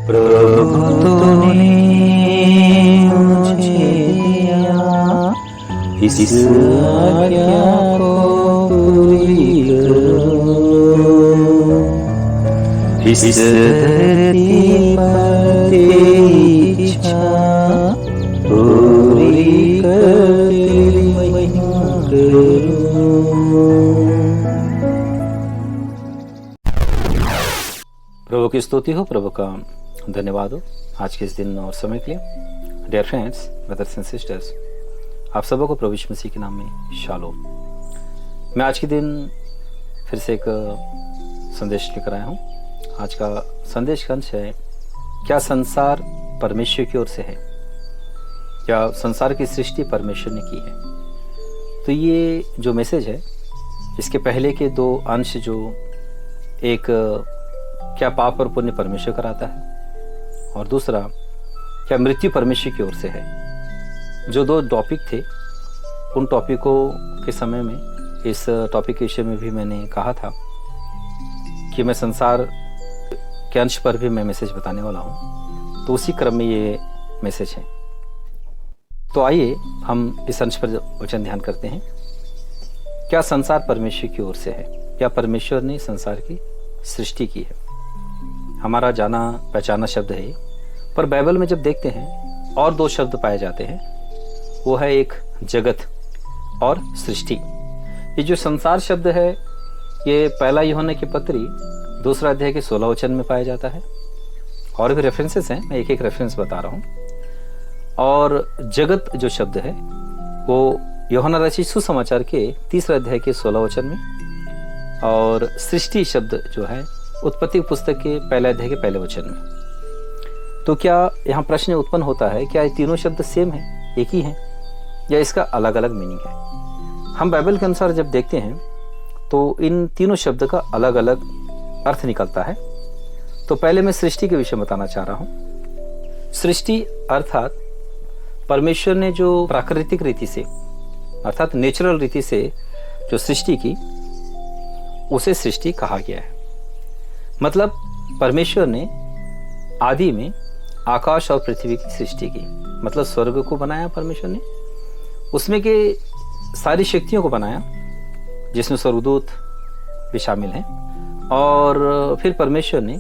प्रभु तूने मुझे दिया इस आज्ञा को पूरी करो। इस धरती पर तेरी इच्छा पूरी कर तेरी महिमा करूं। प्रभु की स्तुति हो, प्रभु का धन्यवाद हो आज के इस दिन और समय के लिए। Dear friends, brothers and sisters, आप सबों को प्रभु यीशु मसीह के नाम में शालोम। मैं आज के दिन फिर से एक संदेश लेकर आया हूँ। आज का संदेश का अंश है, क्या संसार परमेश्वर की ओर से है? क्या संसार की सृष्टि परमेश्वर ने की है? तो ये जो मैसेज है, इसके पहले के दो अंश, जो एक क्या पाप और पुण्य परमेश्वर कराता है, और दूसरा क्या मृत्यु परमेश्वर की ओर से है, जो दो टॉपिक थे, उन टॉपिकों के समय में इस टॉपिक के विषय में भी मैंने कहा था कि मैं संसार के अंश पर भी मैं मैसेज बताने वाला हूँ। तो उसी क्रम में ये मैसेज है। तो आइए हम इस अंश पर वचन ध्यान करते हैं। क्या संसार परमेश्वर की ओर से है? क्या परमेश्वर ने संसार की सृष्टि की है? हमारा जाना पहचाना शब्द है, पर बाइबल में जब देखते हैं और दो शब्द पाए जाते हैं, वो है एक जगत और सृष्टि। ये जो संसार शब्द है, ये पहला यूहन्ना की पत्री 2 अध्याय के 16 वचन में पाया जाता है। और भी रेफरेंसेस हैं, मैं एक एक रेफरेंस बता रहा हूँ। और जगत जो शब्द है, वो यूहन्ना रचित सुसमाचार के 3 अध्याय के 16 वचन में, और सृष्टि शब्द जो है उत्पत्ति पुस्तक के 1 अध्याय के 1 वचन में। तो क्या यहाँ प्रश्न उत्पन्न होता है, क्या ये तीनों शब्द सेम है, एक ही हैं, या इसका अलग अलग मीनिंग है? हम बाइबल के अनुसार जब देखते हैं तो इन तीनों शब्द का अलग अलग अर्थ निकलता है। तो पहले मैं सृष्टि के विषय बताना चाह रहा हूँ। सृष्टि अर्थात परमेश्वर ने जो प्राकृतिक रीति से, अर्थात नेचुरल रीति से जो सृष्टि की, उसे सृष्टि कहा गया है। मतलब परमेश्वर ने आदि में आकाश और पृथ्वी की सृष्टि की, मतलब स्वर्ग को बनाया परमेश्वर ने, उसमें के सारी शक्तियों को बनाया, जिसमें स्वर्गदूत भी शामिल हैं, और फिर परमेश्वर ने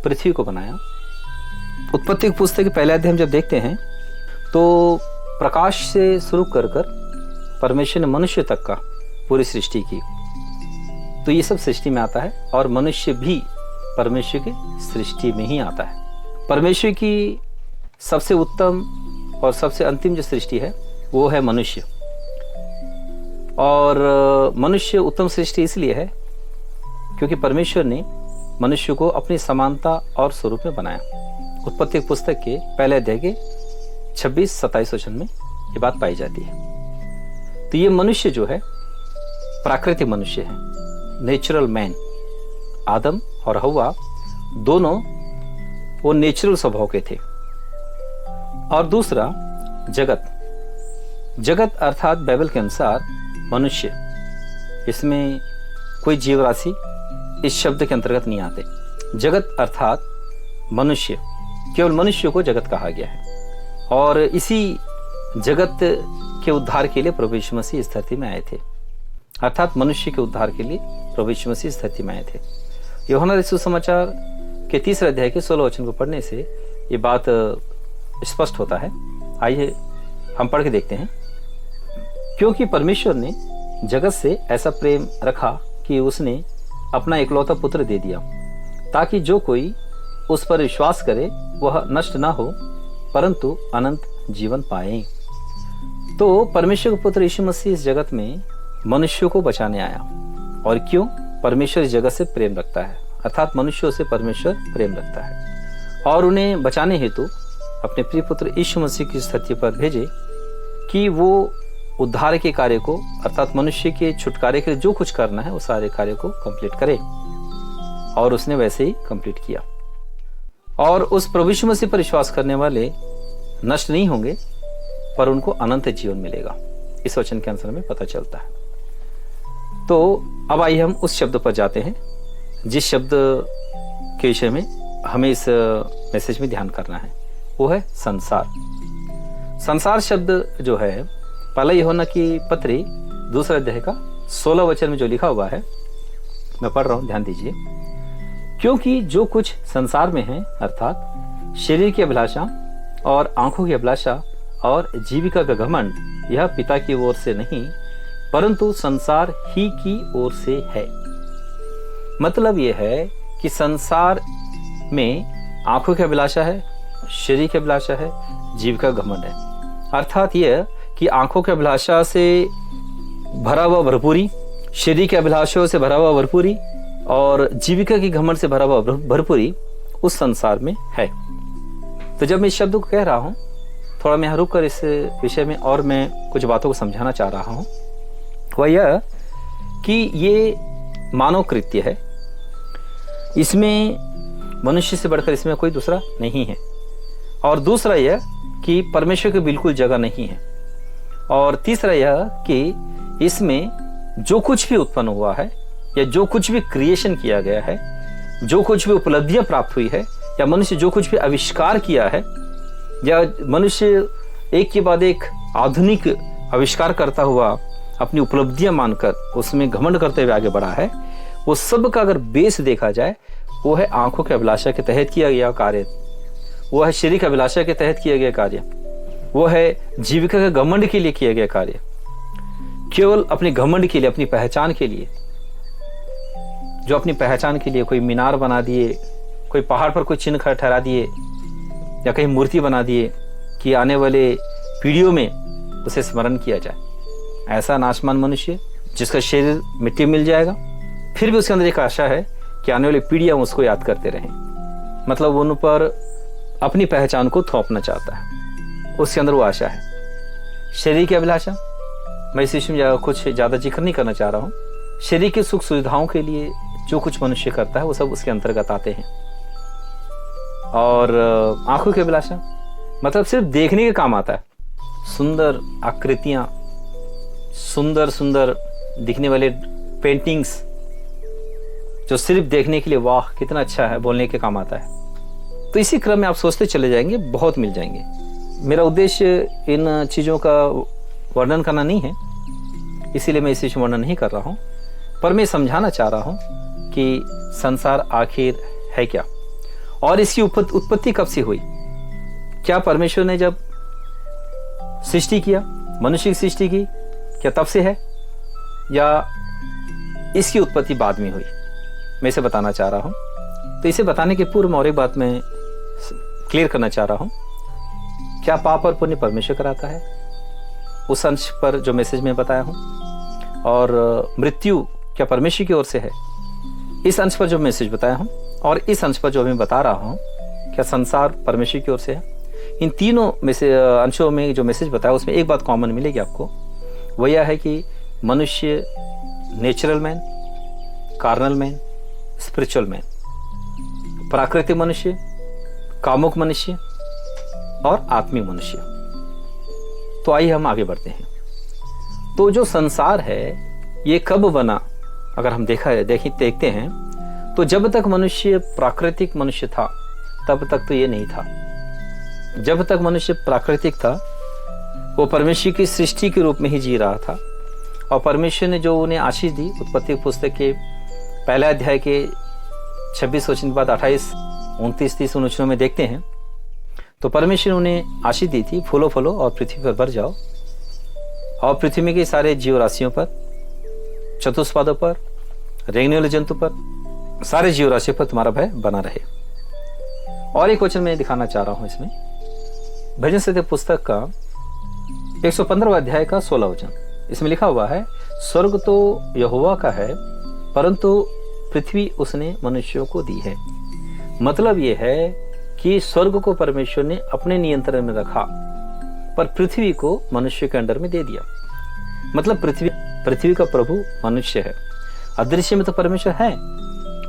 पृथ्वी को बनाया। उत्पत्ति की पुस्तक के 1 अध्याय हम जब देखते हैं तो प्रकाश से शुरू कर परमेश्वर ने मनुष्य तक का पूरी सृष्टि की। तो ये सब सृष्टि में आता है, और मनुष्य भी परमेश्वर की सृष्टि में ही आता है। परमेश्वर की सबसे उत्तम और सबसे अंतिम जो सृष्टि है, वो है मनुष्य। और मनुष्य उत्तम सृष्टि इसलिए है क्योंकि परमेश्वर ने मनुष्य को अपनी समानता और स्वरूप में बनाया। उत्पत्ति पुस्तक के 1 अध्याय के 26-27 वचन में ये बात पाई जाती है। तो ये मनुष्य जो है प्राकृतिक मनुष्य है, नेचुरल मैन। आदम और हव्वा दोनों वो नेचुरल स्वभाव के थे। और दूसरा जगत। जगत अर्थात बाइबल के अनुसार मनुष्य, इसमें कोई जीव राशि इस शब्द के अंतर्गत नहीं आते। जगत अर्थात मनुष्य, केवल मनुष्य को जगत कहा गया है। और इसी जगत के उद्धार के लिए प्रभु यीशु मसीह इस धरती में आए थे, अर्थात मनुष्य के उद्धार के लिए प्रभु यीशु मसीह इस धरती में आए थे। यूहन्ना रचित सुसमाचार के 3 अध्याय के 16 वचन को पढ़ने से ये बात स्पष्ट होता है। आइए हम पढ़ के देखते हैं। क्योंकि परमेश्वर ने जगत से ऐसा प्रेम रखा कि उसने अपना इकलौता पुत्र दे दिया, ताकि जो कोई उस पर विश्वास करे वह नष्ट ना हो, परंतु अनंत जीवन पाए। तो परमेश्वर का पुत्र यीशु मसीह इस जगत में मनुष्यों को बचाने आया। और क्यों? परमेश्वर इस जगत से प्रेम रखता है, अर्थात मनुष्यों से परमेश्वर प्रेम रखता है, और उन्हें बचाने हेतु अपने प्रिय पुत्र यीशु मसीह की धरती पर भेजे कि वो उद्धार के कार्य को, अर्थात मनुष्य के छुटकारे के लिए जो कुछ करना है, वो सारे कार्य को कंप्लीट करे। और उसने वैसे ही कंप्लीट किया। और उस प्रभु यीशु मसीह पर विश्वास करने वाले नष्ट नहीं होंगे, पर उनको अनंत जीवन मिलेगा। इस वचन के अनुसार में पता चलता है। तो अब आइए हम उस शब्द पर जाते हैं जिस शब्द के विषय में हमें इस मैसेज में ध्यान करना है वो है संसार। संसार शब्द जो है पहला यूहन्ना की पत्री 2 अध्याय का 16 वचन में जो लिखा हुआ है मैं पढ़ रहा हूं, ध्यान दीजिए। क्योंकि जो कुछ संसार में है अर्थात शरीर की अभिलाषा और आंखों की अभिलाषा और जीविका का घमंड यह पिता की ओर से नहीं परंतु संसार ही की ओर से है। मतलब यह है कि संसार में आंखों की अभिलाषा है, शरीर की अभिलाषा है, जीविका का घमंड है। अर्थात यह कि आंखों की अभिलाषा से भरा हुआ भरपूरी, शरीर की अभिलाषाओं से भरा हुआ भरपूरी और जीविका की घमंड से भरा हुआ भरपूरी उस संसार में है। तो जब मैं इस शब्द को कह रहा हूं, थोड़ा मैं यहाँ रुक कर इस विषय में और मैं कुछ बातों को समझाना चाह रहा हूं। वह यह कि ये मानव कृत्य है, इसमें मनुष्य से बढ़कर इसमें कोई दूसरा नहीं है। और दूसरा यह कि परमेश्वर की बिल्कुल जगह नहीं है। और तीसरा यह कि इसमें जो कुछ भी उत्पन्न हुआ है या जो कुछ भी क्रिएशन किया गया है, जो कुछ भी उपलब्धियां प्राप्त हुई है या मनुष्य जो कुछ भी आविष्कार किया है या मनुष्य एक के बाद एक आधुनिक आविष्कार करता हुआ अपनी उपलब्धियां मानकर उसमें घमंड करते हुए आगे बढ़ा है, वो सब का अगर बेस देखा जाए वो है आंखों की अभिलाषा के तहत किया गया कार्य, वो है शरीर की अभिलाषा के तहत किया गया कार्य, वो है जीविका के घमंड के लिए किया गया कार्य, केवल अपने घमंड के लिए, अपनी पहचान के लिए। जो अपनी पहचान के लिए कोई मीनार बना दिए, कोई पहाड़ पर कोई चिन्ह ठहरा दिए या कहीं मूर्ति बना दिए कि आने वाले पीढ़ियों में उसे स्मरण किया जाए। ऐसा नाशमान मनुष्य जिसका शरीर मिट्टी मिल जाएगा फिर भी उसके अंदर एक आशा है कि आने वाली पीढ़ियां उसको याद करते रहें। मतलब उन पर अपनी पहचान को थोपना चाहता है, उसके अंदर वो आशा है। शरीर की अभिलाषा, मैं इस विषय में कुछ ज़्यादा जिक्र नहीं करना चाह रहा हूँ। शरीर की सुख सुविधाओं के लिए जो कुछ मनुष्य करता है वो सब उसके अंतर्गत आते हैं। और आंखों की अभिलाषा मतलब सिर्फ देखने के काम आता है। सुंदर आकृतियां, सुंदर सुंदर दिखने वाले पेंटिंग्स जो सिर्फ देखने के लिए वाह कितना अच्छा है बोलने के काम आता है। तो इसी क्रम में आप सोचते चले जाएंगे, बहुत मिल जाएंगे। मेरा उद्देश्य इन चीज़ों का वर्णन करना नहीं है, इसीलिए मैं इस विषय में वर्णन नहीं कर रहा हूँ, पर मैं समझाना चाह रहा हूँ कि संसार आखिर है क्या और इसकी उत्पत्ति कब से हुई। क्या परमेश्वर ने जब सृष्टि किया, मनुष्य की सृष्टि की, क्या तब से है या इसकी उत्पत्ति बाद में हुई, मैं इसे बताना चाह रहा हूं। तो इसे बताने के पूर्व और एक बात मैं क्लियर करना चाह रहा हूं। क्या पाप और पुण्य परमेश्वर कराता है, उस अंश पर जो मैसेज में बताया हूं, और मृत्यु क्या परमेश्वर की ओर से है, इस अंश पर जो मैसेज बताया हूं, और इस अंश पर जो मैं बता रहा हूं क्या संसार परमेश्वर की ओर से है। इन तीनों में से अंशों में जो मैसेज बताया उसमें एक बात कॉमन मिलेगी आपको, वो यह है कि मनुष्य natural man, carnal man, spiritual man, प्राकृतिक मनुष्य, कामुक मनुष्य और आत्मिक मनुष्य। तो आइए हम आगे बढ़ते हैं। तो जो संसार है ये कब बना, अगर हम देखते हैं तो जब तक मनुष्य प्राकृतिक मनुष्य था तब तक तो ये नहीं था। जब तक मनुष्य प्राकृतिक था वो परमेश्वर की सृष्टि के रूप में ही जी रहा था, और परमेश्वर ने जो उन्हें आशीष दी, उत्पत्ति पुस्तक के पहले अध्याय के 26 वचन के बाद 28, 29, 30 वचनों में देखते हैं तो परमेश्वर ने उन्हें आशीष दी थी, फूलो फलो और पृथ्वी पर भर जाओ और पृथ्वी के सारे जीव राशियों पर, चतुष्पादों पर, रेंगने वाले जंतु पर, सारे जीव राशियों पर तुम्हारा भय बना रहे। और एक वचन मैं दिखाना चाह रहा हूं इसमें, भजन संहिता पुस्तक का 115वां अध्याय का 16 वचन। इसमें लिखा हुआ है, स्वर्ग तो यहोवा का है परंतु पृथ्वी उसने मनुष्यों को दी है। मतलब यह है कि स्वर्ग को परमेश्वर ने अपने नियंत्रण में रखा पर पृथ्वी को मनुष्य के अंडर में दे दिया। मतलब पृथ्वी का प्रभु मनुष्य है। अदृश्य में तो परमेश्वर है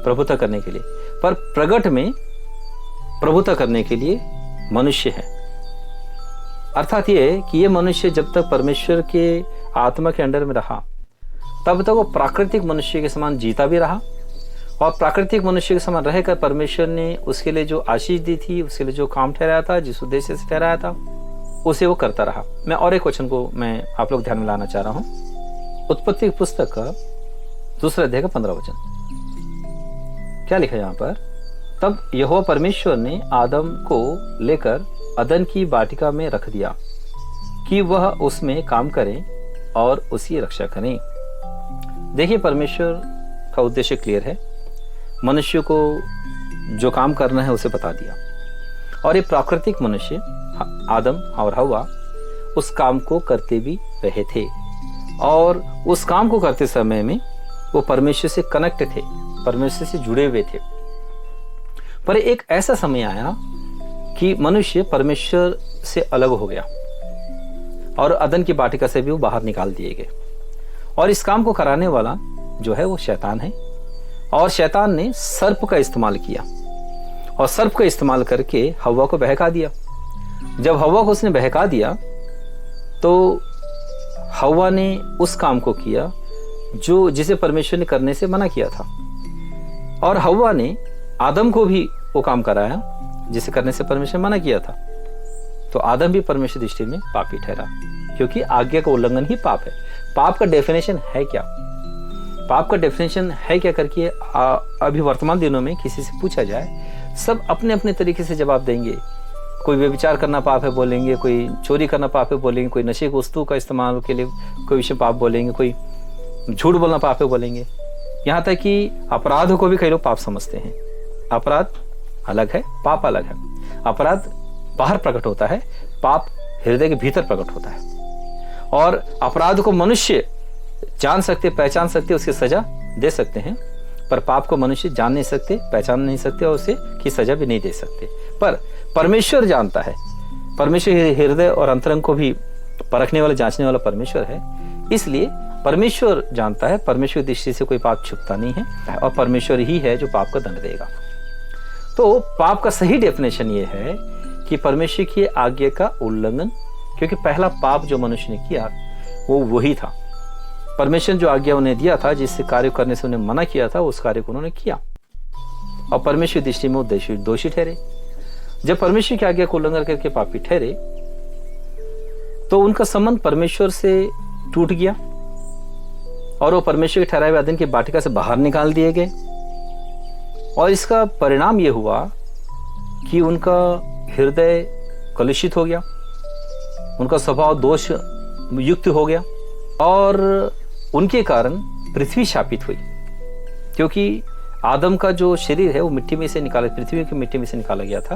प्रभुता करने के लिए, पर प्रगट में प्रभुता करने के लिए मनुष्य है। अर्थात ये कि ये मनुष्य जब तक परमेश्वर के आत्मा के अंडर में रहा तब तक वो प्राकृतिक मनुष्य के समान जीता भी रहा और प्राकृतिक मनुष्य के समान रहकर परमेश्वर ने उसके लिए जो आशीष दी थी, उसके लिए जो काम ठहराया था, जिस उद्देश्य से ठहराया था, उसे वो करता रहा। मैं और एक वचन को मैं आप लोग ध्यान में लाना चाह रहा हूं। उत्पत्ति की पुस्तक का 2 अध्याय का 15 वचन। क्या लिखा है यहाँ पर? तब यहोवा परमेश्वर ने आदम को लेकर अदन की वाटिका में रख दिया कि वह उसमें काम करे और उसकी रक्षा करें। देखिए, परमेश्वर का उद्देश्य क्लियर है। मनुष्य को जो काम करना है उसे बता दिया, और ये प्राकृतिक मनुष्य आदम और हवा उस काम को करते भी रहे थे, और उस काम को करते समय में वो परमेश्वर से कनेक्ट थे, परमेश्वर से जुड़े हुए थे। पर एक ऐसा समय आया कि मनुष्य परमेश्वर से अलग हो गया और अदन की वाटिका से भी वो बाहर निकाल दिए गए। और इस काम को कराने वाला जो है वो शैतान है, और शैतान ने सर्प का इस्तेमाल किया, और सर्प का इस्तेमाल करके हव्वा को बहका दिया। जब हव्वा को उसने बहका दिया तो हव्वा ने उस काम को किया जिसे परमेश्वर ने करने से मना किया था, और हव्वा ने आदम को भी वो काम कराया जिसे करने से परमेश्वर ने मना किया था। तो आदम भी परमेश्वर दृष्टि में पापी ठहरा, क्योंकि आज्ञा का उल्लंघन ही पाप है। पाप का डेफिनेशन है क्या? पाप का डेफिनेशन है क्या करके अभी वर्तमान दिनों में किसी से पूछा जाए, सब अपने अपने तरीके से जवाब देंगे। कोई व्यभिचार करना पाप है बोलेंगे, कोई चोरी करना पाप है बोलेंगे, कोई नशे की वस्तु का इस्तेमाल के लिए कोई विषय पाप बोलेंगे, कोई झूठ बोलना पाप है बोलेंगे। यहाँ तक कि अपराध को भी कई लोग पाप समझते हैं। अपराध अलग है, पाप अलग है। अपराध बाहर प्रकट होता है, पाप हृदय के भीतर प्रकट होता है। और अपराध को मनुष्य जान सकते, पहचान सकते, उसकी सजा दे सकते हैं, पर पाप को मनुष्य जान नहीं सकते, पहचान नहीं सकते, और उसे की सजा भी नहीं दे सकते। पर परमेश्वर जानता है। परमेश्वर हृदय और अंतरंग को भी परखने वाला, जांचने वाला परमेश्वर है। इसलिए परमेश्वर जानता है, परमेश्वर की दृष्टि से कोई पाप छुपता नहीं है, और परमेश्वर ही है जो पाप का दंड देगा। तो पाप का सही डेफिनेशन ये है कि परमेश्वर की आज्ञा का उल्लंघन, क्योंकि पहला पाप जो मनुष्य ने किया वो वही था। परमेश्वर जो आज्ञा उन्हें दिया था, जिससे कार्य करने से उन्हें मना किया था, उस कार्य को उन्होंने किया, और परमेश्वर की दृष्टि में वो दोषी ठहरे। जब परमेश्वर की आज्ञा को उल्लंघन करके पापी ठहरे तो उनका संबंध परमेश्वर से टूट गया, और वो परमेश्वर के ठहराए हुए अदन की वाटिका से बाहर निकाल दिए गए। और इसका परिणाम ये हुआ कि उनका हृदय कलुषित हो गया, उनका स्वभाव दोष युक्त हो गया, और उनके कारण पृथ्वी शापित हुई। क्योंकि आदम का जो शरीर है वो मिट्टी में से निकाला, पृथ्वी की मिट्टी में से निकाला गया था।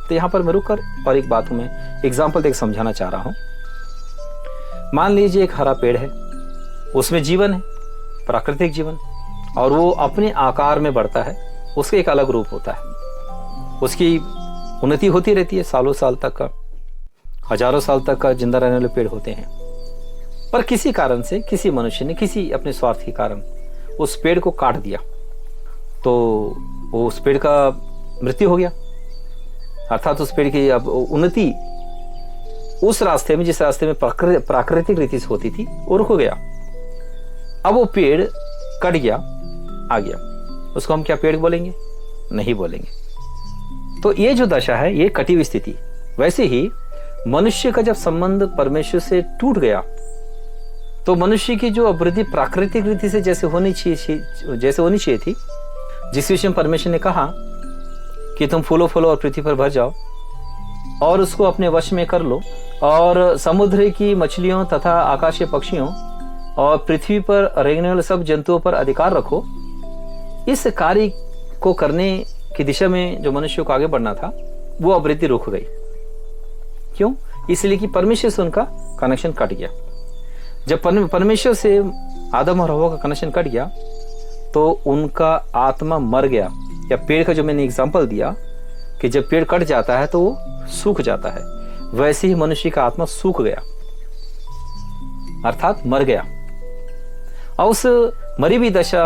तो यहाँ पर मैं रुक कर और एक बात में एग्जाम्पल देकर समझाना चाह रहा हूँ। मान लीजिए एक हरा पेड़ है, उसमें जीवन है, प्राकृतिक जीवन, और वो अपने आकार में बढ़ता है, उसका एक अलग रूप होता है, उसकी उन्नति होती रहती है, सालों साल तक का, हजारों साल तक का जिंदा रहने वाले पेड़ होते हैं। पर किसी कारण से किसी मनुष्य ने किसी अपने स्वार्थ के कारण उस पेड़ को काट दिया, तो वो उस पेड़ का मृत्यु हो गया, अर्थात उस पेड़ की अब उन्नति उस रास्ते में, जिस रास्ते में प्राकृतिक रीति से होती थी, वो रुक गया। अब वो पेड़ कट गया, आ गया, उसको हम क्या पेड़ बोलेंगे? नहीं बोलेंगे। तो ये जो दशा है, ये कटी हुई स्थिति। वैसे ही मनुष्य का जब संबंध परमेश्वर से टूट गया, तो मनुष्य की जो अभिवृद्धि प्राकृतिक रीति से जैसे होनी चाहिए थी, जिस विषय में परमेश्वर ने कहा कि तुम फूलो फूलो और पृथ्वी पर भर जाओ और उसको अपने वश में कर लो, और समुद्र की मछलियों तथा आकाशीय पक्षियों और पृथ्वी पर रेंगने वाले सब जंतुओं पर अधिकार रखो, इस कार्य को करने की दिशा में जो मनुष्य को आगे बढ़ना था, वो अभिवृद्धि रुक गई। क्यों? इसलिए कि परमेश्वर से उनका कनेक्शन कट गया। जब परमेश्वर से आदम और हव्वा का कनेक्शन कट गया, तो उनका आत्मा मर गया। या पेड़ का जो मैंने एग्जांपल दिया कि जब पेड़ कट जाता है तो वो सूख जाता है, वैसे ही मनुष्य का आत्मा सूख गया, अर्थात मर गया। और उस मरी हुई दशा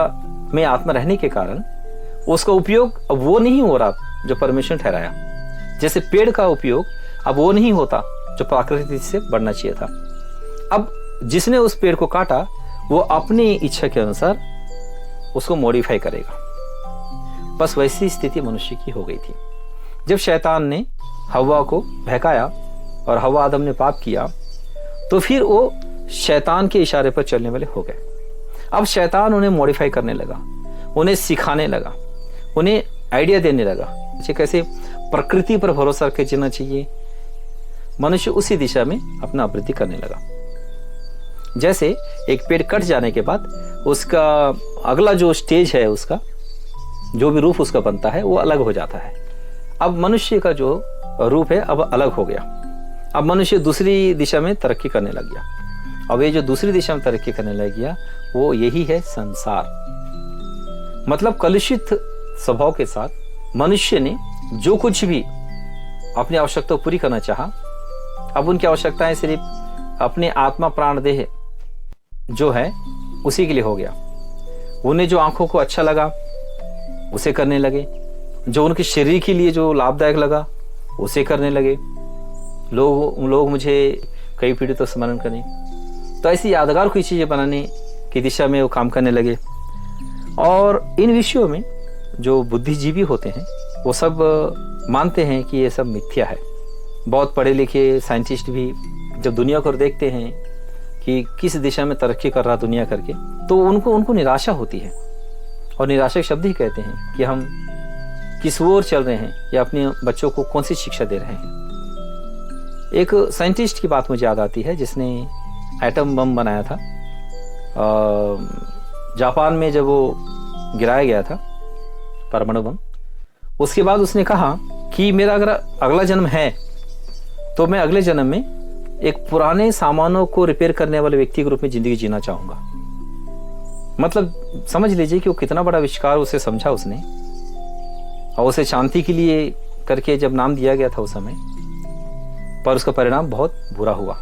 में आत्मा रहने के कारण उसका उपयोग अब वो नहीं हो रहा जो परमेश्वर ने ठहराया। जैसे पेड़ का उपयोग अब वो नहीं होता जो प्राकृतिक से बढ़ना चाहिए था। अब जिसने उस पेड़ को काटा, वो अपनी इच्छा के अनुसार उसको मॉडिफाई करेगा। बस वैसी स्थिति मनुष्य की हो गई थी। जब शैतान ने हव्वा को बहकाया और हव्वा आदम ने पाप किया, तो फिर वो शैतान के इशारे पर चलने वाले हो गए। अब शैतान उन्हें मॉडिफाई करने लगा, उन्हें सिखाने लगा, उन्हें आइडिया देने लगा कैसे प्रकृति पर भरोसा करके जीना चाहिए। मनुष्य उसी दिशा में अपना वृद्धि करने लगा। जैसे एक पेड़ कट जाने के बाद उसका अगला जो स्टेज है, उसका जो भी रूप उसका बनता है वो अलग हो जाता है। अब मनुष्य का जो रूप है अब अलग हो गया। अब मनुष्य दूसरी दिशा में तरक्की करने लग गया। अब ये जो दूसरी दिशा में तरक्की करने लग गया वो यही है संसार। मतलब कलुषित स्वभाव के साथ मनुष्य ने जो कुछ भी अपनी आवश्यकता पूरी करना चाहा, अब उनकी आवश्यकताएं सिर्फ अपने आत्मा प्राण देह जो है उसी के लिए हो गया। उन्हें जो आंखों को अच्छा लगा उसे करने लगे, जो उनके शरीर के लिए जो लाभदायक लगा उसे करने लगे। लोग मुझे कई पीढ़ी तो स्मरण करें, तो ऐसी यादगार कोई चीजें बनाने की दिशा में वो काम करने लगे। और इन विषयों में जो बुद्धिजीवी होते हैं वो सब मानते हैं कि ये सब मिथ्या है। बहुत पढ़े लिखे साइंटिस्ट भी जब दुनिया को देखते हैं कि किस दिशा में तरक्की कर रहा दुनिया करके, तो उनको निराशा होती है। और निराशा शब्द ही कहते हैं कि हम किस ओर चल रहे हैं या अपने बच्चों को कौन सी शिक्षा दे रहे हैं। एक साइंटिस्ट की बात मुझे याद आती है जिसने एटम बम बनाया था। जापान में जब वो गिराया गया था परमाणु बम, उसके बाद उसने कहा कि मेरा अगर अगला जन्म है तो मैं अगले जन्म में एक पुराने सामानों को रिपेयर करने वाले व्यक्ति के रूप में जिंदगी जीना चाहूंगा। मतलब समझ लीजिए कि वो कितना बड़ा आविष्कार उसे समझा उसने, और उसे शांति के लिए करके जब नाम दिया गया था उस समय, पर उसका परिणाम बहुत बुरा हुआ।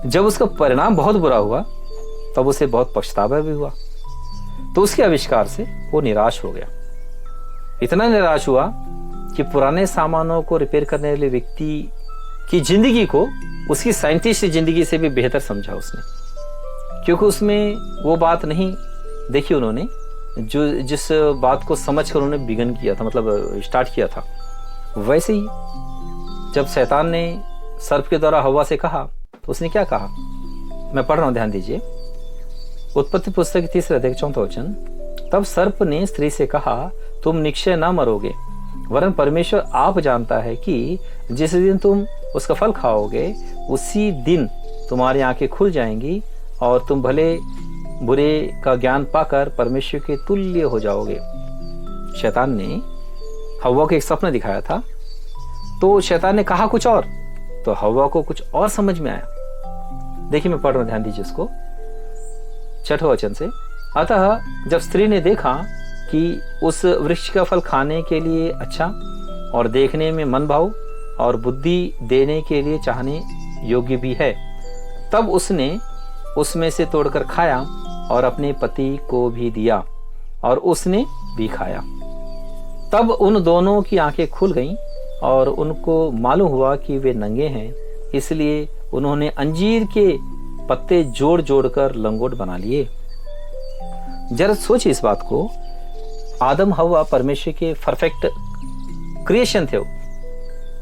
जब उसका परिणाम बहुत बुरा हुआ तब उसे बहुत पछतावा भी हुआ। तो उसके आविष्कार से वो निराश हो गया। इतना निराश हुआ कि पुराने सामानों को रिपेयर करने वाले व्यक्ति की जिंदगी को उसकी साइंटिस्ट जिंदगी से भी बेहतर समझा उसने, क्योंकि उसमें वो बात नहीं देखी उन्होंने जिस बात को समझकर उन्होंने बिगन किया था, मतलब स्टार्ट किया था। वैसे ही जब शैतान ने सर्प के द्वारा हव्वा से कहा तो उसने क्या कहा, मैं पढ़ रहा हूं, ध्यान दीजिए। उत्पत्ति पुस्तक 3 अध्याय 4 वचन। तब सर्प ने स्त्री से कहा, तुम निश्चय न मरोगे, वरन परमेश्वर आप जानता है कि जिस दिन तुम उसका फल खाओगे उसी दिन तुम्हारी आंखें खुल जाएंगी और तुम भले बुरे का ज्ञान पाकर परमेश्वर के तुल्य हो जाओगे। शैतान ने हव्वा को एक सपना दिखाया था, तो शैतान ने कहा कुछ और, तो हव्वा को कुछ और समझ में आया। देखिए मैं पढ़ रहा हूं, ध्यान दीजिए इसको 6 वचन से। अतः जब स्त्री ने देखा कि उस वृक्ष का फल खाने के लिए अच्छा और देखने में मन भाव और बुद्धि देने के लिए चाहने योग्य भी है, तब उसने उसमें से तोड़कर खाया और अपने पति को भी दिया और उसने भी खाया। तब उन दोनों की आंखें खुल गईं और उनको मालूम हुआ कि वे नंगे हैं, इसलिए उन्होंने अंजीर के पत्ते जोड़ जोड़कर लंगोट बना लिए। जरा सोचिए इस बात को। आदम हव्वा परमेश्वर के परफेक्ट क्रिएशन थे।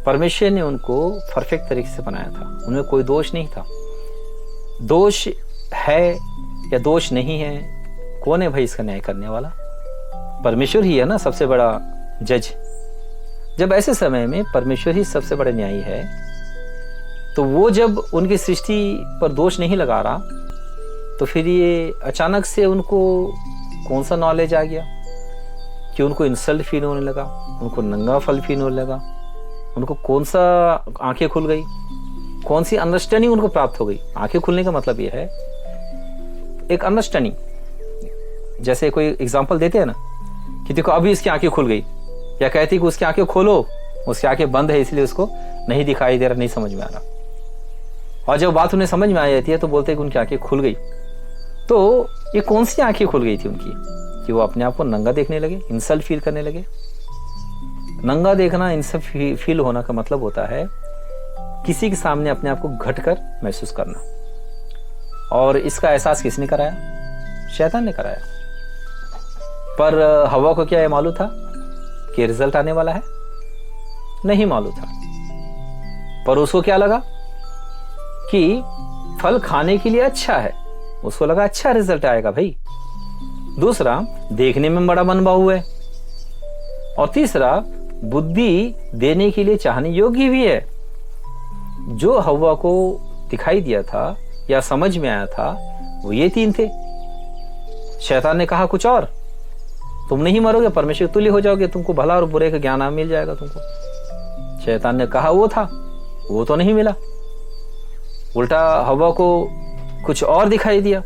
परमेश्वर ने उनको परफेक्ट तरीके से बनाया था, उनमें कोई दोष नहीं था। दोष है या दोष नहीं है, कौन है भाई इसका न्याय करने वाला? परमेश्वर ही है ना सबसे बड़ा जज। जब ऐसे समय में परमेश्वर ही सबसे बड़ा न्यायी है, तो वो जब उनकी सृष्टि पर दोष नहीं लगा रहा, तो फिर ये अचानक से उनको कौन सा नॉलेज आ गया कि उनको इंसल्ट फील होने लगा, उनको नंगा फल फील होने लगा, उनको कौन सा आंखें खुल गई, कौन सी अंडरस्टैंडिंग उनको प्राप्त हो गई। आंखें खुलने का मतलब यह है एक अंडरस्टैंडिंग। जैसे कोई एग्जांपल देते हैं ना कि देखो अभी इसकी आंखें खुल गई, या कहती कि उसकी आंखें खोलो, उसकी आंखें बंद है इसलिए उसको नहीं दिखाई दे रहा, नहीं समझ में आ रहा। और जब बात उन्हें समझ में आ जाती है तो बोलते हैं कि उनकी आंखें खुल गई। तो ये कौन सी आंखें खुल गई थी उनकी कि वो अपने आप को नंगा देखने लगे, इंसल्ट फील करने लगे। नंगा देखना, इंसल्ट फील होना का मतलब होता है किसी के सामने अपने आप को घटकर महसूस करना। और इसका एहसास किसने कराया? शैतान ने कराया। पर हवा को क्या ये मालूम था कि रिजल्ट आने वाला है? नहीं मालूम था। पर उसको क्या लगा कि फल खाने के लिए अच्छा है, उसको लगा अच्छा रिजल्ट आएगा भाई। दूसरा, देखने में बड़ा मनभाऊ है, और तीसरा, बुद्धि देने के लिए चाहने योग्य भी है। जो हवा को दिखाई दिया था या समझ में आया था वो ये तीन थे। शैतान ने कहा कुछ और, तुम नहीं मरोगे, परमेश्वर तुल्य हो जाओगे, तुमको भला और बुरे का ज्ञान मिल जाएगा तुमको। शैतान ने कहा वो था, वो तो नहीं मिला। उल्टा हवा को कुछ और दिखाई दिया,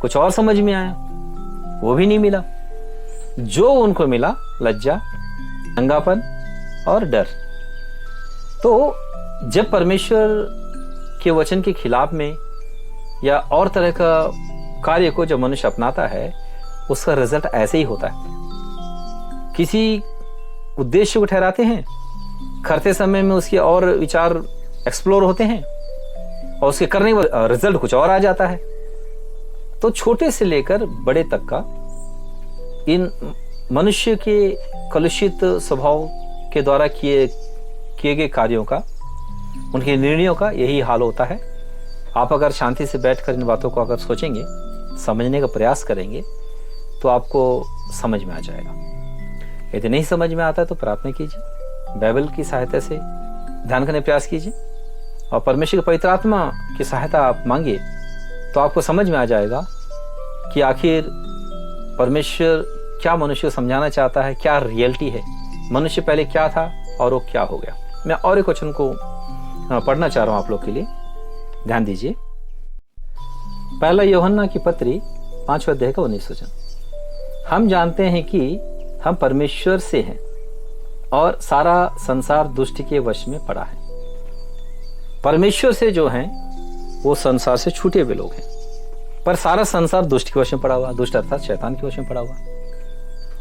कुछ और समझ में आया, वो भी नहीं मिला। जो उनको मिला लज्जा, नंगापन और डर। तो जब परमेश्वर के वचन के खिलाफ में या और तरह का कार्य को जब मनुष्य अपनाता है, उसका रिजल्ट ऐसे ही होता है। किसी उद्देश्य को ठहराते हैं, करते समय में उसके और विचार एक्सप्लोर होते हैं और उसके करने का रिजल्ट कुछ और आ जाता है। तो छोटे से लेकर बड़े तक का इन मनुष्य के कलुषित स्वभाव के द्वारा किए गए कार्यों का, उनके निर्णयों का यही हाल होता है। आप अगर शांति से बैठकर इन बातों को अगर सोचेंगे, समझने का प्रयास करेंगे, तो आपको समझ में आ जाएगा। यदि नहीं समझ में आता है तो प्रार्थना कीजिए, बाइबल की सहायता से ध्यान करने का प्रयास कीजिए और परमेश्वर की पवित्र आत्मा की सहायता आप मांगिए, तो आपको समझ में आ जाएगा कि आखिर परमेश्वर क्या मनुष्य को समझाना चाहता है, क्या रियलिटी है, मनुष्य पहले क्या था और वो क्या हो गया। मैं और एक वचन को पढ़ना चाह रहा हूं आप लोग के लिए, ध्यान दीजिए। पहला यूहन्ना की पत्री 5वें अध्याय का 19 वचन। हम जानते हैं कि हम परमेश्वर से हैं और सारा संसार दुष्ट के वश में पड़ा है। परमेश्वर से जो हैं वो संसार से छूटे हुए लोग हैं, पर सारा संसार दुष्ट के वश में पड़ा हुआ, दुष्ट अर्थात शैतान के वश में पड़ा हुआ।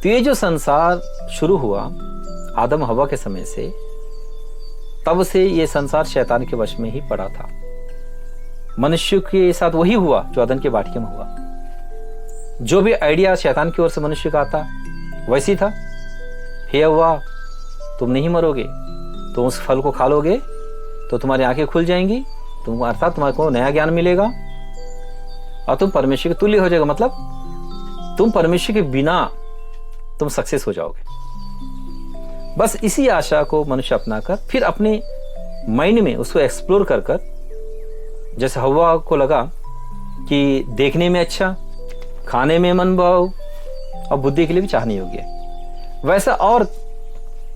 तो ये जो संसार शुरू हुआ आदम हवा के समय से, तब से ये संसार शैतान के वश में ही पड़ा था। मनुष्य के साथ वही हुआ जो अदन के वाटिका में हुआ। जो भी आइडिया शैतान की ओर से मनुष्य का आता वैसी था, हे हव्वा तुम नहीं मरोगे, तुम उस फल को खा लोगे तो तुम्हारी आंखें खुल जाएंगी, तुम अर्थात तुम्हारे को नया ज्ञान मिलेगा और तुम परमेश्वर के तुल्य हो जाएगा। मतलब तुम परमेश्वर के बिना तुम सक्सेस हो जाओगे। बस इसी आशा को मनुष्य अपनाकर फिर अपने माइंड में उसको एक्सप्लोर कर कर, जैसे हव्वा को लगा कि देखने में अच्छा, खाने में मन भाव और बुद्धि के लिए भी चाहने योग्य है, वैसा और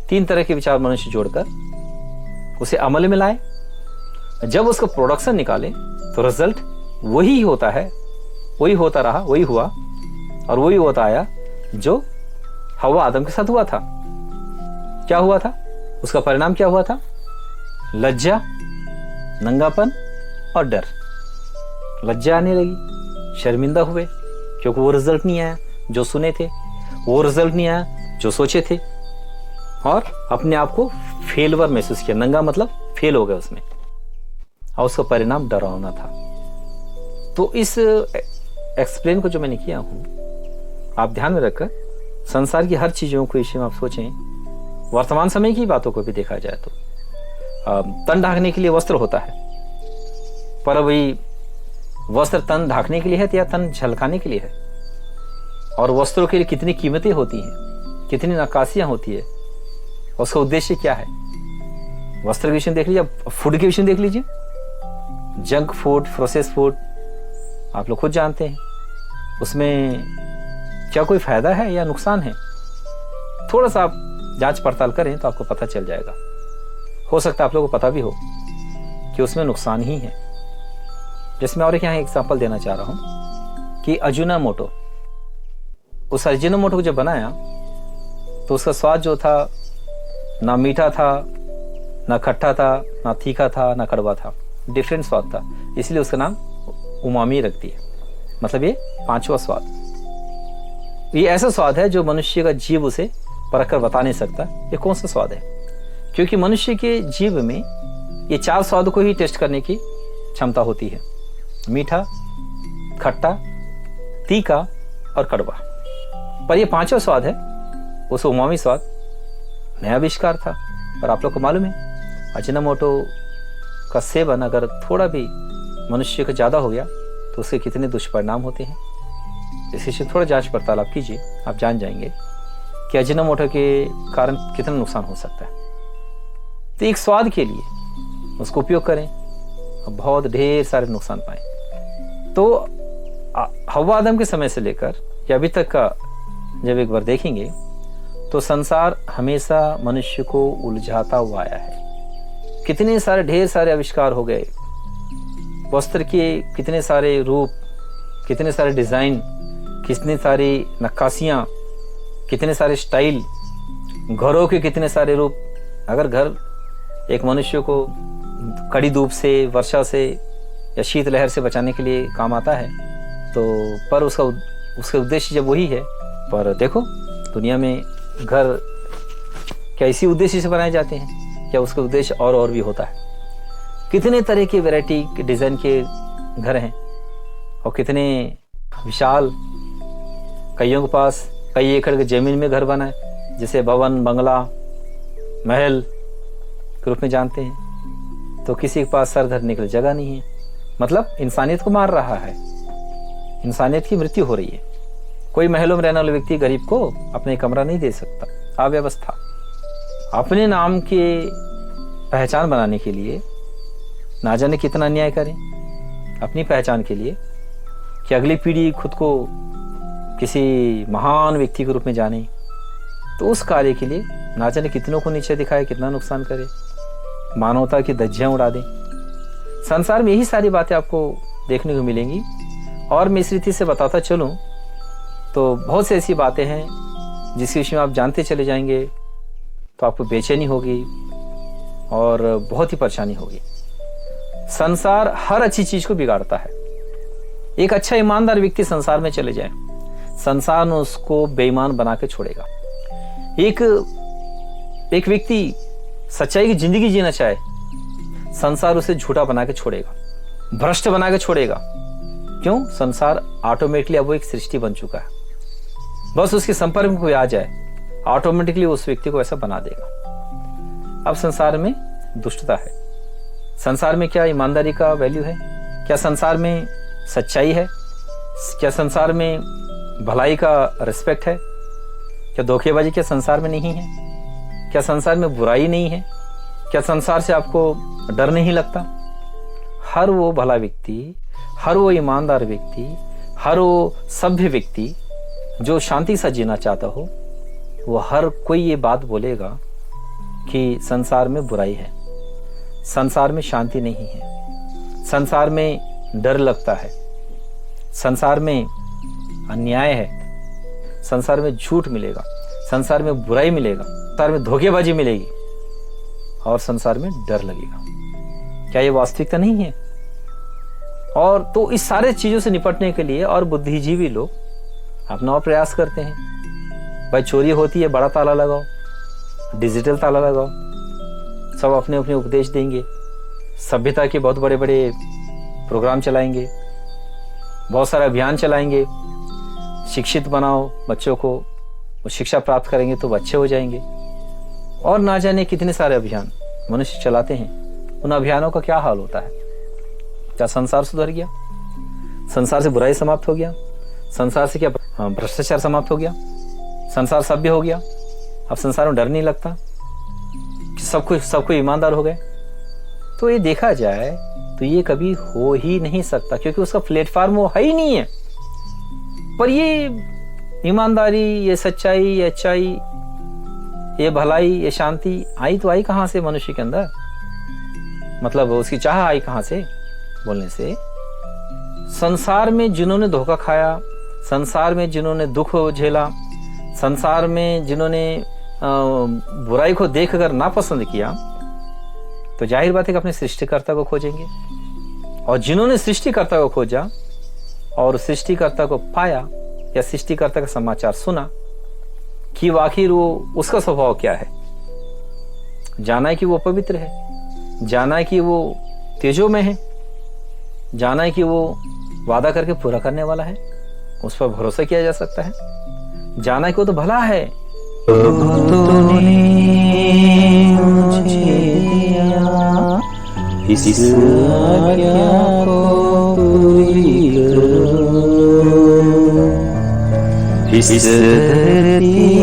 3 तरह के विचार मनुष्य जोड़कर उसे अमल में लाए। जब उसका प्रोडक्शन निकाले तो रिजल्ट वही होता है, वही होता रहा, वही हुआ और वही होता आया जो हव्वा आदम के साथ हुआ था। क्या हुआ था? उसका परिणाम क्या हुआ था? लज्जा, नंगापन और डर। लज्जा आने लगी, शर्मिंदा हुए क्योंकि वो रिजल्ट नहीं आया जो सुने थे, वो रिजल्ट नहीं आया जो सोचे थे, और अपने आप को फेलवर महसूस किया। नंगा मतलब फेल हो गए उसमें, और उसका परिणाम डरावना था। तो इस एक्सप्लेन को जो मैंने किया हूं, आप ध्यान में रखकर संसार की हर चीजों को विषय में आप सोचें। वर्तमान समय की बातों को भी देखा जाए तो तन ढाकने के लिए वस्त्र होता है, पर वही वस्त्र तन ढाकने के लिए है या तन झलकाने के लिए है? और वस्त्रों के लिए कितनी कीमतें होती हैं, कितनी नक्काशियां होती है, उसका उद्देश्य क्या है? वस्त्र के विषय में देख लीजिए, फूड के विषय में देख लीजिए। जंक फूड, प्रोसेस फूड आप लोग खुद जानते हैं, उसमें क्या कोई फायदा है या नुकसान है? थोड़ा सा आप जांच पड़ताल करें तो आपको पता चल जाएगा। हो सकता है आप लोगों को पता भी हो कि उसमें नुकसान ही है। जिसमें और एक यहाँ एग्जांपल देना चाह रहा हूं कि अजिनोमोटो, उस अजिनोमोटो को जब बनाया तो उसका स्वाद जो था ना मीठा था, ना खट्टा था, ना तीखा था, ना कड़वा था, डिफरेंट स्वाद था। इसलिए उसका नाम उमामी रख दिया। मतलब ये 5वां स्वाद। ये ऐसा स्वाद है जो मनुष्य का जीव उसे परख कर बता नहीं सकता ये कौन सा स्वाद है, क्योंकि मनुष्य के जीव में ये 4 स्वाद को ही टेस्ट करने की क्षमता होती है: मीठा, खट्टा, तीखा और कड़वा। पर ये पांचवा स्वाद है, उस उमामी स्वाद, नया आविष्कार था। पर आप लोग को मालूम है अजिनोमोटो का सेवन अगर थोड़ा भी मनुष्य को ज़्यादा हो गया तो उसके कितने दुष्परिणाम होते हैं। इसी से थोड़ा जांच पड़ताल आप कीजिए, आप जान जाएंगे कि अजिनोमोटो के कारण कितना नुकसान हो सकता है। तो एक स्वाद के लिए उसको उपयोग करें, बहुत ढेर सारे नुकसान पाए। तो हव्वा आदम के समय से लेकर या अभी तक का जब एक बार देखेंगे तो संसार हमेशा मनुष्य को उलझाता हुआ आया है। कितने सारे ढेर सारे आविष्कार हो गए, वस्त्र के कितने सारे रूप, कितने सारे डिजाइन, कितनी सारी नक्काशियाँ, कितने सारे स्टाइल, घरों के कितने सारे रूप। अगर घर एक मनुष्य को कड़ी धूप से, वर्षा से या शीत लहर से बचाने के लिए काम आता है, तो पर उसका उद्देश्य जब वही है। पर देखो दुनिया में घर क्या इसी उद्देश्य से बनाए जाते हैं, क्या उसका उद्देश्य और भी होता है। कितने तरह के वैरायटी के डिजाइन के घर हैं और कितने विशाल, कईयों के पास कई एकड़ की जमीन में घर बना है, जैसे भवन, बंगला, महल के रूप में जानते हैं। तो किसी के पास सर धरने के लिए जगह नहीं है। मतलब इंसानियत को मार रहा है, इंसानियत की मृत्यु हो रही है। कोई महलों में रहने वाला व्यक्ति गरीब को अपने कमरा नहीं दे सकता। अव्यवस्था। अपने नाम के पहचान बनाने के लिए ना जाने कितना अन्याय करें अपनी पहचान के लिए, कि अगली पीढ़ी खुद को किसी महान व्यक्ति के रूप में जाने। तो उस कार्य के लिए ना जाने कितनों को नीचे दिखाए, कितना नुकसान करे, मानवता की धज्जियां उड़ा दे। संसार में यही सारी बातें आपको देखने को मिलेंगी। और मैं इस रीति से बताता चलूं तो बहुत सी ऐसी बातें हैं जिसके विषय में आप जानते चले जाएंगे तो आपको बेचैनी होगी और बहुत ही परेशानी होगी। संसार हर अच्छी चीज को बिगाड़ता है। एक अच्छा ईमानदार व्यक्ति संसार में चले जाए, संसार ने उसको बेईमान बना के छोड़ेगा। एक व्यक्ति सच्चाई की जिंदगी जीना चाहे, संसार उसे झूठा बना के छोड़ेगा, भ्रष्ट बना के छोड़ेगा। क्यों? संसार ऑटोमेटिकली अब वो एक सृष्टि बन चुका है। बस उसके संपर्क में कोई आ जाए, ऑटोमेटिकली उस व्यक्ति को ऐसा बना देगा। अब संसार में दुष्टता है, संसार में क्या ईमानदारी का वैल्यू है? क्या संसार में सच्चाई है? क्या संसार में भलाई का रिस्पेक्ट है? क्या धोखेबाजी क्या संसार में नहीं है? क्या संसार में बुराई नहीं है? क्या संसार से आपको डर नहीं लगता? हर वो भला व्यक्ति, हर वो ईमानदार व्यक्ति, हर वो सभ्य व्यक्ति जो शांति से जीना चाहता हो, वो हर कोई ये बात बोलेगा कि संसार में बुराई है, संसार में शांति नहीं है, संसार में डर लगता है, संसार में अन्याय है, संसार में झूठ मिलेगा, संसार में बुराई मिलेगा, संसार में धोखेबाजी मिलेगी और संसार में डर लगेगा। क्या ये वास्तविकता नहीं है? और तो इस सारे चीजों से निपटने के लिए और बुद्धिजीवी लोग अपना और प्रयास करते हैं। भाई चोरी होती है, बड़ा ताला लगाओ, डिजिटल ताला लगाओ, सब अपने अपने उपदेश देंगे, सभ्यता के बहुत बड़े बड़े प्रोग्राम चलाएंगे, बहुत सारे अभियान चलाएंगे, शिक्षित बनाओ बच्चों को, वो शिक्षा प्राप्त करेंगे तो वो अच्छे हो जाएंगे। और ना जाने कितने सारे अभियान मनुष्य चलाते हैं। उन अभियानों का क्या हाल होता है? क्या संसार सुधर गया? संसार से बुराई समाप्त हो गया? संसार से क्या भ्रष्टाचार समाप्त हो गया? संसार सभ्य हो गया? अब संसार में डर नहीं लगता कि सबको ईमानदार हो गए? तो ये देखा जाए तो ये कभी हो ही नहीं सकता, क्योंकि उसका प्लेटफॉर्म वो है ही नहीं है। पर ये ईमानदारी, ये सच्चाई, ये अच्छाई, ये भलाई, ये शांति आई तो आई कहां से मनुष्य के अंदर? मतलब उसकी चाह आई कहां से? बोलने से संसार में जिन्होंने धोखा खाया, संसार में जिन्होंने दुख झेला, संसार में जिन्होंने बुराई को देखकर नापसंद किया, तो जाहिर बात है कि अपने सृष्टिकर्ता को खोजेंगे। और जिन्होंने सृष्टिकर्ता को खोजा और सृष्टिकर्ता को पाया या सृष्टिकर्ता का समाचार सुना कि आखिर वो उसका स्वभाव क्या है, जाना है कि वो पवित्र है, जाना है कि वो तेजोमय है, जाना है कि वो वादा करके पूरा करने वाला है, उस पर भरोसा किया जा सकता है। जाना को तो भला है। तूने मुझे दिया, इस आज्ञा को पूरी करो। इस धरती